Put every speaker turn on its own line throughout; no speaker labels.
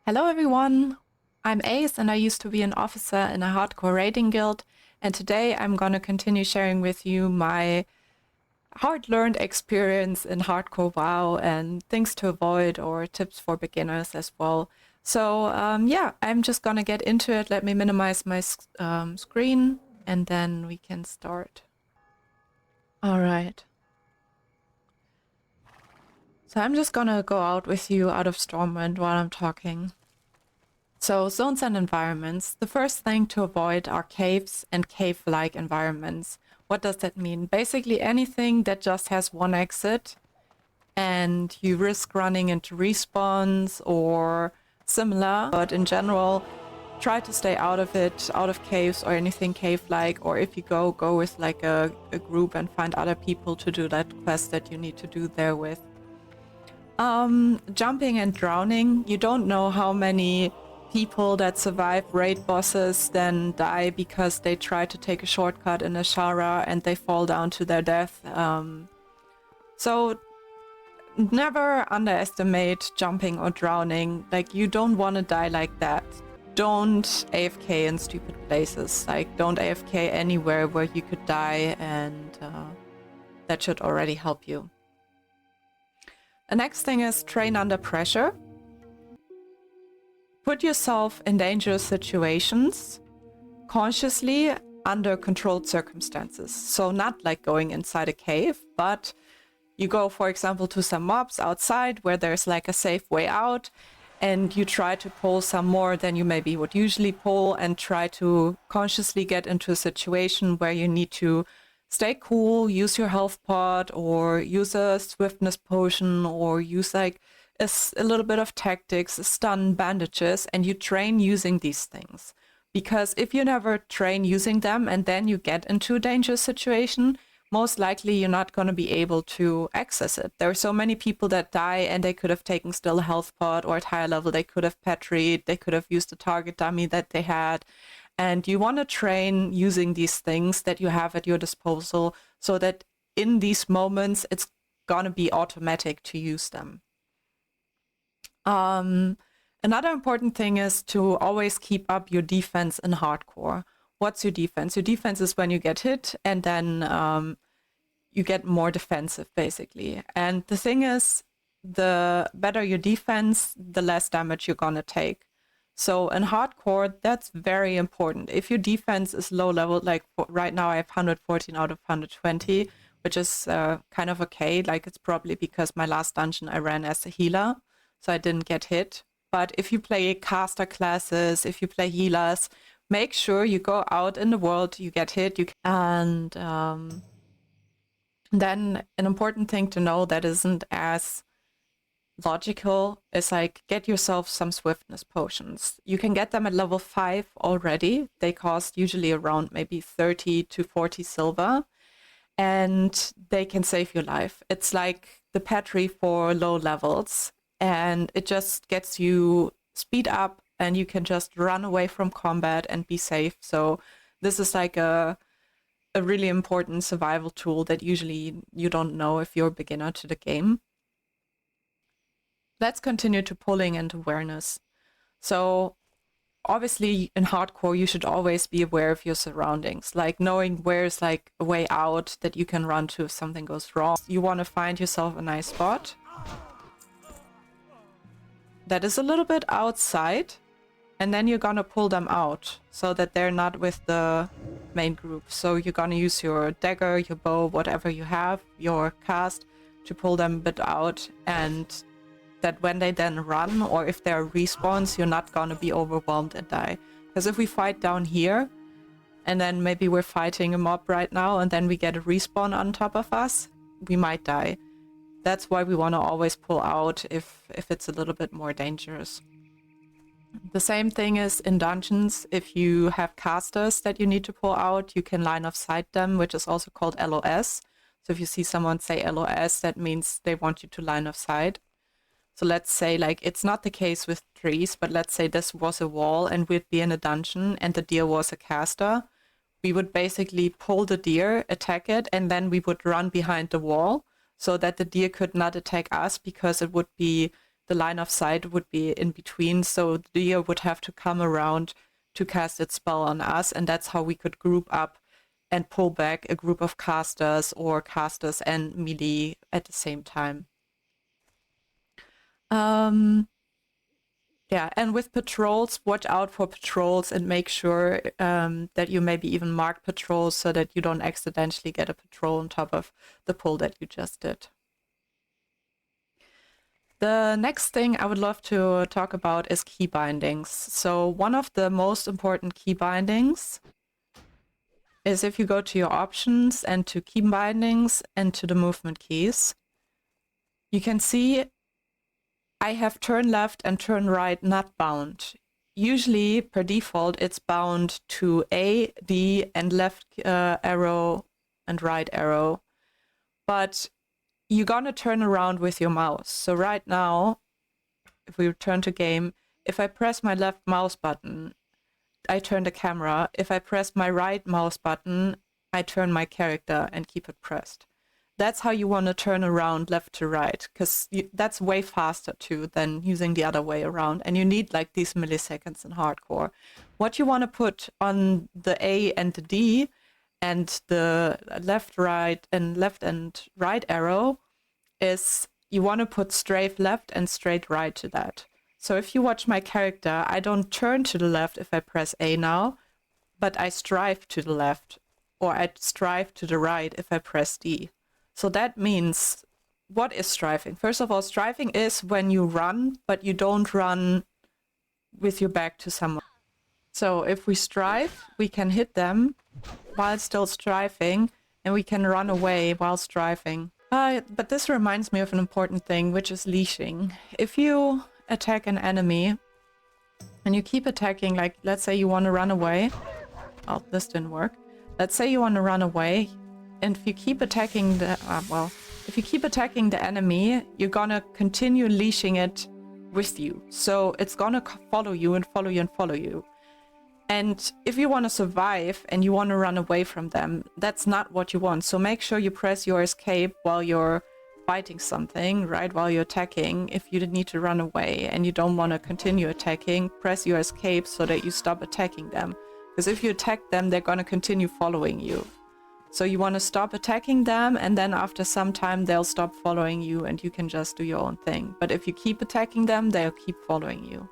Hello everyone, I'm Ace and I used to be an officer in a hardcore raiding guild, and today I'm gonna continue sharing with you my hard-learned experience in hardcore WoW and things to avoid or tips for beginners as well. So yeah, I'm just gonna get into it. Let me minimize my screen and then we can start. All right. So I'm just gonna go out with you out of Stormwind while I'm talking. So zones and environments. The first thing to avoid are caves and cave-like environments. What does that mean? Basically anything that just has one exit and you risk running into respawns or similar. But in general, try to stay out of it, out of caves or anything cave-like. Or if you go with like a group and find other people to do that quest that you need to do there with. Jumping and drowning. You don't know how many people that survive raid bosses then die because they try to take a shortcut in a Shara and they fall down to their death. So never underestimate jumping or drowning. Like, you don't want to die like that. Don't AFK in stupid places. Like, don't AFK anywhere where you could die, and that should already help you. The next thing is train under pressure. Put yourself in dangerous situations consciously under controlled circumstances. So not like going inside a cave, but you go, for example, to some mobs outside where there's like a safe way out, and you try to pull some more than you maybe would usually pull and try to consciously get into a situation where you need to stay cool, use your health pod or use a Swiftness Potion or use like a little bit of tactics, stun, bandages, and you train using these things. Because if you never train using them and then you get into a dangerous situation, most likely you're not going to be able to access it. There are so many people that die and they could have taken still a health pod, or at higher level they could have petried, they could have used a target dummy that they had. And you want to train using these things that you have at your disposal so that in these moments it's going to be automatic to use them. Another important thing is to always keep up your defense in hardcore. What's your defense? Your defense is when you get hit and then you get more defensive, basically. And the thing is, the better your defense, the less damage you're gonna take. So in hardcore, that's very important. If your defense is low level, like right now I have 114 out of 120, which is kind of okay. Like, it's probably because my last dungeon I ran as a healer, so I didn't get hit. But if you play caster classes, if you play healers, make sure you go out in the world, you get hit, and then an important thing to know that isn't as logical is like, get yourself some Swiftness Potions. You can get them at level 5 already. They cost usually around maybe 30 to 40 silver, and they can save your life. It's like the Petri for low levels, and it just gets you speed up and you can just run away from combat and be safe. So this is like a really important survival tool that usually you don't know if you're a beginner to the game. Let's continue to pulling and awareness. So obviously in hardcore, you should always be aware of your surroundings, like knowing where's like a way out that you can run to if something goes wrong. You want to find yourself a nice spot that is a little bit outside, and then you're gonna pull them out so that they're not with the main group. So you're gonna use your dagger, your bow, whatever you have, your cast, to pull them a bit out, and that when they then run, or if there are respawns, you're not gonna be overwhelmed and die. Because if we fight down here, and then maybe we're fighting a mob right now, and then we get a respawn on top of us, we might die. That's why we want to always pull out if it's a little bit more dangerous. The same thing is in dungeons. If you have casters that you need to pull out, you can line of sight them, which is also called LOS. So if you see someone say LOS, that means they want you to line of sight. So let's say, like, it's not the case with trees, but let's say this was a wall and we'd be in a dungeon and the deer was a caster. We would basically pull the deer, attack it, and then we would run behind the wall so that the deer could not attack us, because it would be the line of sight would be in between, so the deer would have to come around to cast its spell on us, and that's how we could group up and pull back a group of casters or casters and melee at the same time. Yeah, and with patrols, watch out for patrols and make sure that you maybe even mark patrols so that you don't accidentally get a patrol on top of the pull that you just did. The next thing I would love to talk about is key bindings. So one of the most important key bindings is if you go to your options and to key bindings and to the movement keys, you can see I have turn left and turn right not bound. Usually, per default, it's bound to A, D, and left arrow and right arrow. But you're gonna turn around with your mouse. So right now, if we return to game, if I press my left mouse button, I turn the camera. If I press my right mouse button, I turn my character and keep it pressed. That's how you want to turn around left to right, because that's way faster too than using the other way around. And you need like these milliseconds in hardcore. What you want to put on the A and the D and the left and right arrow is you want to put strafe left and straight right to that. So if you watch my character, I don't turn to the left if I press A now, but I strive to the left, or I strive to the right if I press D. So that means, what is strafing? First of all, strafing is when you run, but you don't run with your back to someone. So if we strive, we can hit them while still strafing, and we can run away while strafing. But this reminds me of an important thing, which is leashing. If you attack an enemy, and you keep attacking, like, let's say you want to run away. Oh, this didn't work. Let's say you want to run away. And if you keep attacking the, if you keep attacking the enemy, you're gonna continue leashing it with you. So it's gonna follow you and follow you and follow you. And if you want to survive and you want to run away from them, that's not what you want. So make sure you press your escape while you're fighting something, right? While you're attacking. If you need to run away and you don't want to continue attacking, press your escape so that you stop attacking them. Because if you attack them, they're gonna continue following you. So you want to stop attacking them, and then after some time they'll stop following you and you can just do your own thing. But if you keep attacking them, they'll keep following you.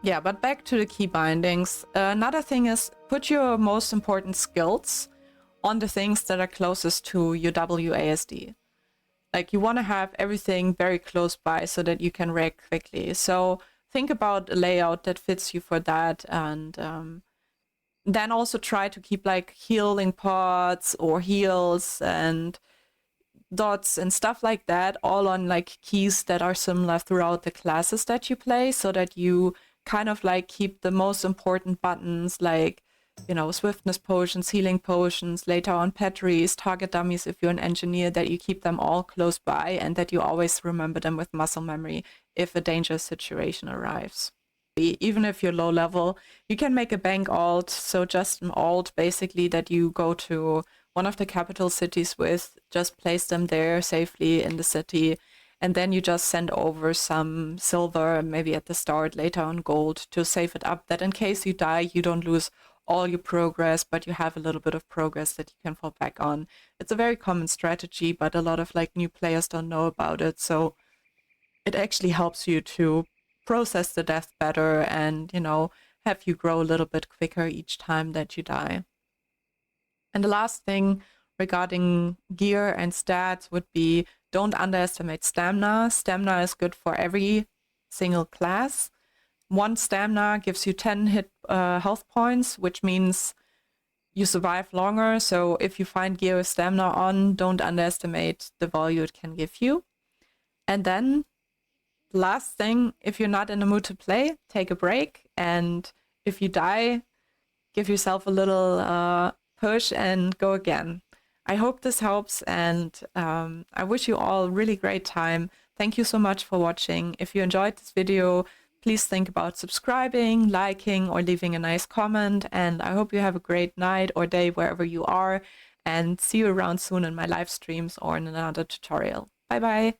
Yeah, but back to the key bindings. Another thing is put your most important skills on the things that are closest to your WASD. Like you want to have everything very close by so that you can react quickly. So think about a layout that fits you for that, and then also try to keep like healing pods or heals and dots and stuff like that all on like keys that are similar throughout the classes that you play, so that you kind of like keep the most important buttons like, you know, Swiftness Potions, Healing Potions, later on Petries, Target Dummies if you're an engineer, that you keep them all close by and that you always remember them with muscle memory if a dangerous situation arrives. Even if you're low level, you can make a bank alt, so just an alt basically that you go to one of the capital cities with, just place them there safely in the city, and then you just send over some silver, maybe at the start, later on gold, to save it up, that in case you die, you don't lose all your progress, but you have a little bit of progress that you can fall back on. It's a very common strategy, but a lot of like new players don't know about it, so it actually helps you to process the death better and, you know, have you grow a little bit quicker each time that you die. And the last thing regarding gear and stats would be, don't underestimate stamina. Stamina is good for every single class. 1 stamina gives you 10 health points, which means you survive longer. So if you find gear with stamina on, don't underestimate the value it can give you. And then last thing, if you're not in the mood to play, take a break. And if you die, give yourself a little push and go again. I hope this helps, and I wish you all a really great time. Thank you so much for watching. If you enjoyed this video, please think about subscribing, liking, or leaving a nice comment. And I hope you have a great night or day wherever you are. and see you around soon in my live streams or in another tutorial. Bye bye!